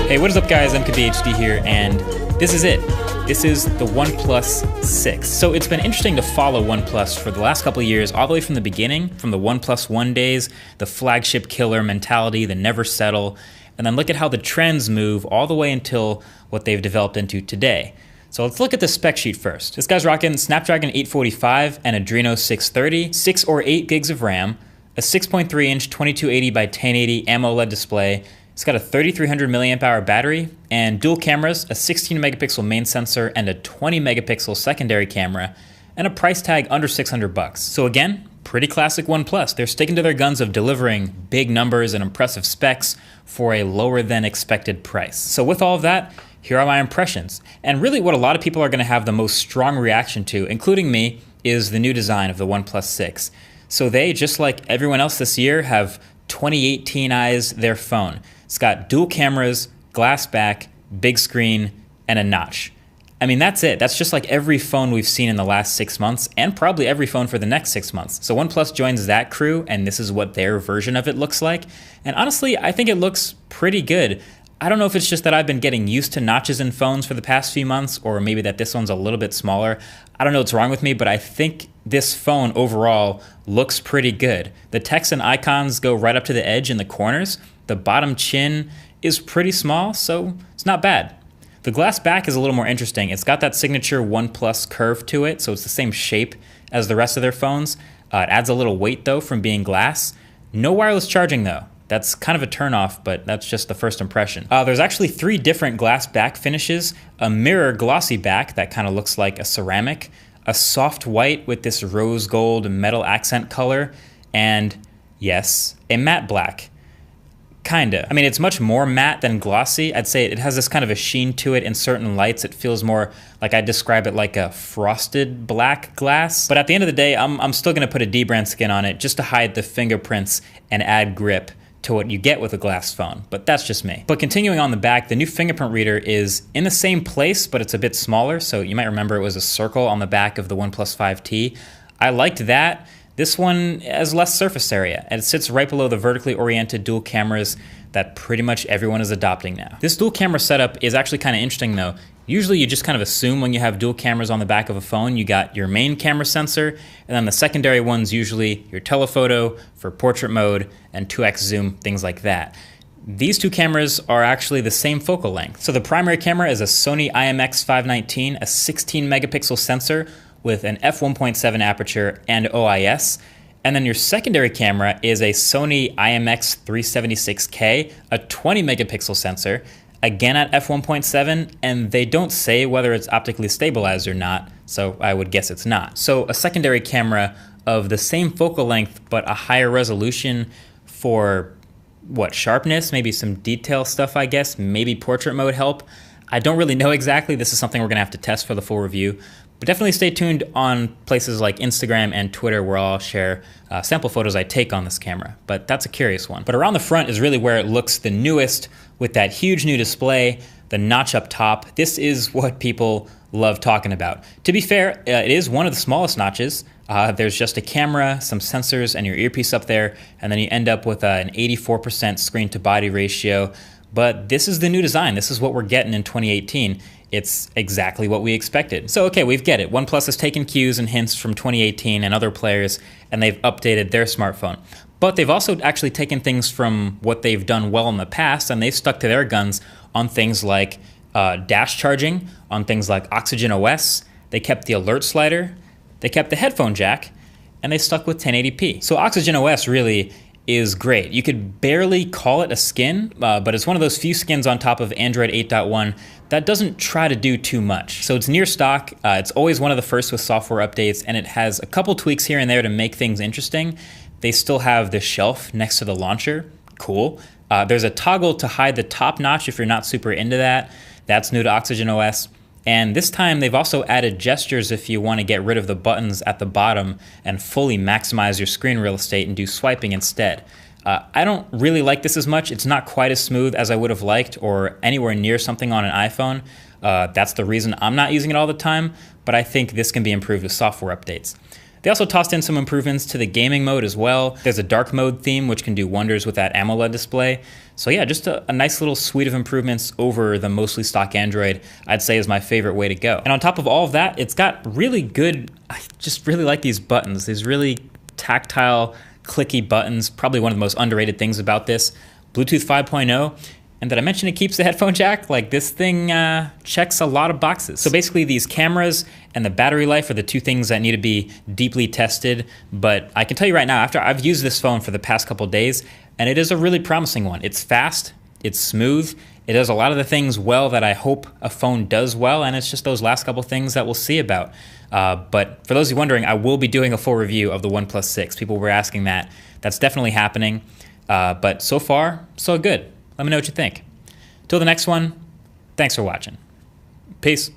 Hey, what is up guys, MKBHD here, and this is it. This is the OnePlus 6. So it's been interesting to follow OnePlus for the last couple of years, all the way from the beginning, from the OnePlus One days, the flagship killer mentality, the never settle, and then look at how the trends move all the way until what they've developed into today. So let's look at the spec sheet first. This guy's rocking Snapdragon 845 and Adreno 630, 6 or 8 gigs of RAM, a 6.3-inch 2280 by 1080 AMOLED display. It's got a 3300 milliamp hour battery and dual cameras, a 16 megapixel main sensor and a 20 megapixel secondary camera, and a price tag under 600 bucks. So again, pretty classic OnePlus. They're sticking to their guns of delivering big numbers and impressive specs for a lower than expected price. So with all of that, here are my impressions. And really what a lot of people are gonna have the most strong reaction to, including me, is the new design of the OnePlus 6. So they, just like everyone else this year, have 2018ized their phone. It's got dual cameras, glass back, big screen, and a notch. I mean, that's it. That's just like every phone we've seen in the last 6 months, and probably every phone for the next 6 months. So OnePlus joins that crew, and this is what their version of it looks like. And honestly, I think it looks pretty good. I don't know if it's just that I've been getting used to notches in phones for the past few months, or maybe that this one's a little bit smaller. I don't know what's wrong with me, but I think this phone overall looks pretty good. The text and icons go right up to the edge in the corners. The bottom chin is pretty small, so it's not bad. The glass back is a little more interesting. It's got that signature OnePlus curve to it, so it's the same shape as the rest of their phones. It adds a little weight though from being glass. No wireless charging though. That's kind of a turnoff, but that's just the first impression. There's actually 3 different glass back finishes: a mirror glossy back that kind of looks like a ceramic, a soft white with this rose gold metal accent color, and yes, a matte black. Kinda. I mean, it's much more matte than glossy. I'd say it has this kind of a sheen to it in certain lights. It feels more like, I'd describe it like a frosted black glass. But at the end of the day, I'm still gonna put a D-brand skin on it just to hide the fingerprints and add grip to what you get with a glass phone, but that's just me. But continuing on the back, the new fingerprint reader is in the same place, but it's a bit smaller. So you might remember it was a circle on the back of the OnePlus 5T. I liked that. This one has less surface area, and it sits right below the vertically oriented dual cameras that pretty much everyone is adopting now. This dual camera setup is actually kind of interesting though. Usually you just kind of assume when you have dual cameras on the back of a phone, you got your main camera sensor, and then the secondary one's usually your telephoto for portrait mode and 2x zoom, things like that. These 2 cameras are actually the same focal length. So the primary camera is a Sony IMX519, a 16 megapixel sensor with an f1.7 aperture and OIS. And then your secondary camera is a Sony IMX376K, a 20 megapixel sensor, again at f1.7, and they don't say whether it's optically stabilized or not, so I would guess it's not. So a secondary camera of the same focal length, but a higher resolution for what, sharpness, maybe some detail stuff, I guess, maybe portrait mode help. I don't really know exactly. This is something we're gonna have to test for the full review. But definitely stay tuned on places like Instagram and Twitter, where I'll share sample photos I take on this camera. But that's a curious one. But around the front is really where it looks the newest, with that huge new display, the notch up top. This is what people love talking about. To be fair, it is one of the smallest notches. There's just a camera, some sensors, and your earpiece up there, and then you end up with an 84% screen to body ratio. But this is the new design. This is what we're getting in 2018. It's exactly what we expected. So okay, we get it. OnePlus has taken cues and hints from 2018 and other players, and they've updated their smartphone. But they've also actually taken things from what they've done well in the past, and they've stuck to their guns on things like dash charging, on things like Oxygen OS. They kept the alert slider, they kept the headphone jack, and they stuck with 1080p. So Oxygen OS really is great. You could barely call it a skin, but it's one of those few skins on top of Android 8.1 that doesn't try to do too much. So it's near stock, it's always one of the first with software updates, and it has a couple tweaks here and there to make things interesting. They still have the shelf next to the launcher, cool. There's a toggle to hide the top notch if you're not super into that. That's new to Oxygen OS. And this time they've also added gestures if you want to get rid of the buttons at the bottom and fully maximize your screen real estate and do swiping instead. I don't really like this as much. It's not quite as smooth as I would have liked or anywhere near something on an iPhone. That's the reason I'm not using it all the time, but I think this can be improved with software updates. They also tossed in some improvements to the gaming mode as well. There's a dark mode theme, which can do wonders with that AMOLED display. So yeah, just a nice little suite of improvements over the mostly stock Android, I'd say is my favorite way to go. And on top of all of that, it's got really good, I just really like these buttons, these really tactile, clicky buttons, probably one of the most underrated things about this. Bluetooth 5.0, and did I mention it keeps the headphone jack? Like, this thing checks a lot of boxes. So basically these cameras and the battery life are the two things that need to be deeply tested, but I can tell you right now, after I've used this phone for the past couple days, and it is a really promising one. It's fast, it's smooth, it does a lot of the things well that I hope a phone does well, and it's just those last couple things that we'll see about. But for those of you wondering, I will be doing a full review of the OnePlus 6. People were asking that. That's definitely happening. But so far, so good. Let me know what you think. Till the next one, thanks for watching. Peace.